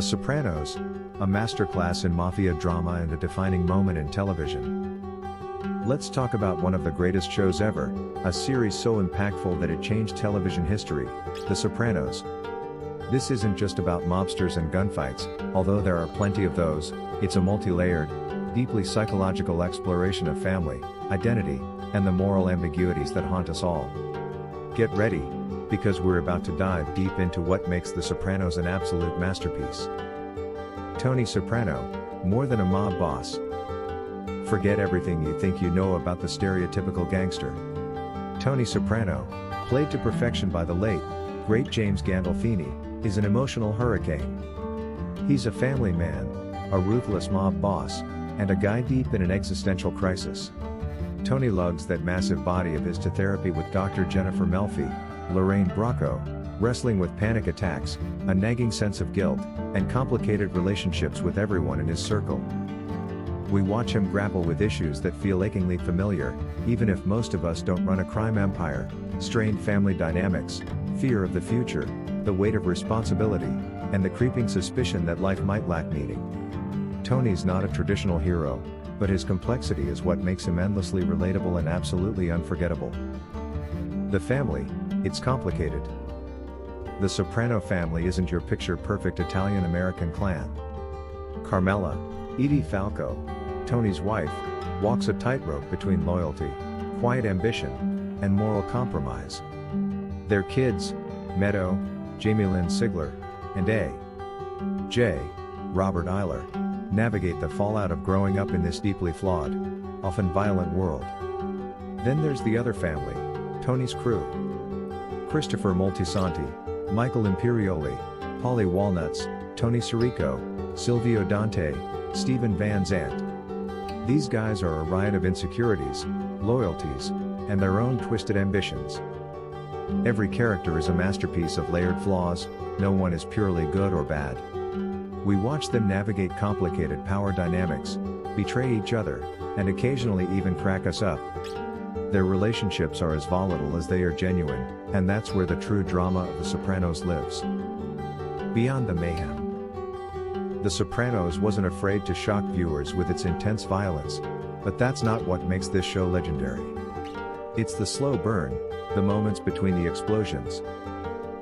The Sopranos, a masterclass in mafia drama and a defining moment in television. Let's talk about one of the greatest shows ever, a series so impactful that it changed television history, The Sopranos. This isn't just about mobsters and gunfights, although there are plenty of those. It's a multi-layered, deeply psychological exploration of family, identity, and the moral ambiguities that haunt us all. Get ready, because we're about to dive deep into what makes The Sopranos an absolute masterpiece. Tony Soprano, more than a mob boss. Forget everything you think you know about the stereotypical gangster. Tony Soprano, played to perfection by the late, great James Gandolfini, is an emotional hurricane. He's a family man, a ruthless mob boss, and a guy deep in an existential crisis. Tony lugs that massive body of his to therapy with Dr. Jennifer Melfi, Lorraine Bracco, wrestling with panic attacks, a nagging sense of guilt, and complicated relationships with everyone in his circle. We watch him grapple with issues that feel achingly familiar, even if most of us don't run a crime empire: strained family dynamics, fear of the future, the weight of responsibility, and the creeping suspicion that life might lack meaning. Tony's not a traditional hero, but his complexity is what makes him endlessly relatable and absolutely unforgettable. The family, it's complicated. The Soprano family isn't your picture-perfect Italian-American clan. Carmela, Edie Falco, Tony's wife, walks a tightrope between loyalty, quiet ambition, and moral compromise. Their kids, Meadow, Jamie Lynn Sigler, and A.J. Robert Eiler, navigate the fallout of growing up in this deeply flawed, often violent world. Then there's the other family, Tony's crew. Christopher Moltisanti, Michael Imperioli, Polly Walnuts, Tony Sirico, Silvio Dante, Stephen Van Zandt. These guys are a riot of insecurities, loyalties, and their own twisted ambitions. Every character is a masterpiece of layered flaws, no one is purely good or bad. We watch them navigate complicated power dynamics, betray each other, and occasionally even crack us up. Their relationships are as volatile as they are genuine, and that's where the true drama of The Sopranos lives. Beyond the mayhem. The Sopranos wasn't afraid to shock viewers with its intense violence, but that's not what makes this show legendary. It's the slow burn, the moments between the explosions.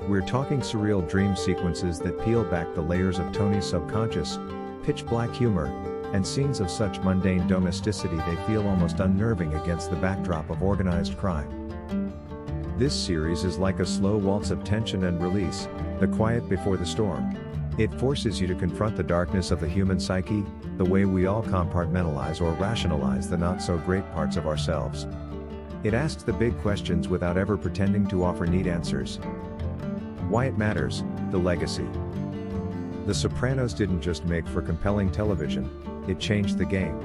We're talking surreal dream sequences that peel back the layers of Tony's subconscious, pitch-black humor, and scenes of such mundane domesticity they feel almost unnerving against the backdrop of organized crime. This series is like a slow waltz of tension and release, the quiet before the storm. It forces you to confront the darkness of the human psyche, the way we all compartmentalize or rationalize the not-so-great parts of ourselves. It asks the big questions without ever pretending to offer neat answers. Why it matters, the legacy. The Sopranos didn't just make for compelling television, it changed the game.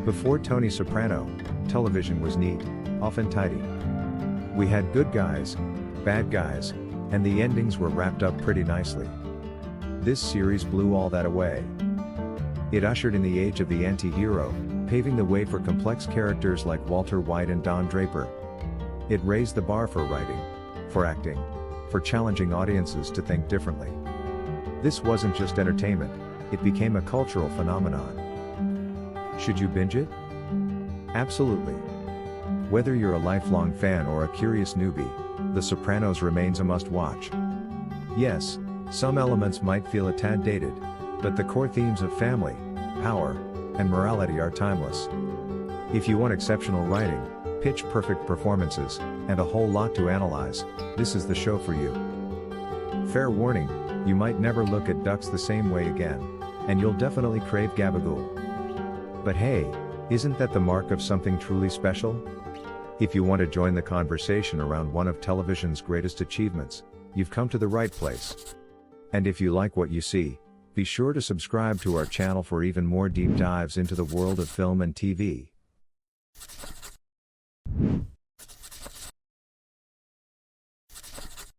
Before Tony Soprano, television was neat, often tidy. We had good guys, bad guys, and the endings were wrapped up pretty nicely. This series blew all that away. It ushered in the age of the anti-hero, paving the way for complex characters like Walter White and Don Draper. It raised the bar for writing, for acting, for challenging audiences to think differently. This wasn't just entertainment, it became a cultural phenomenon. Should you binge it? Absolutely. Whether you're a lifelong fan or a curious newbie, The Sopranos remains a must-watch. Yes, some elements might feel a tad dated, but the core themes of family, power, and morality are timeless. If you want exceptional writing, pitch-perfect performances, and a whole lot to analyze, this is the show for you. Fair warning, you might never look at ducks the same way again, and you'll definitely crave gabagool. But hey, isn't that the mark of something truly special? If you want to join the conversation around one of television's greatest achievements, you've come to the right place. And if you like what you see, be sure to subscribe to our channel for even more deep dives into the world of film and TV.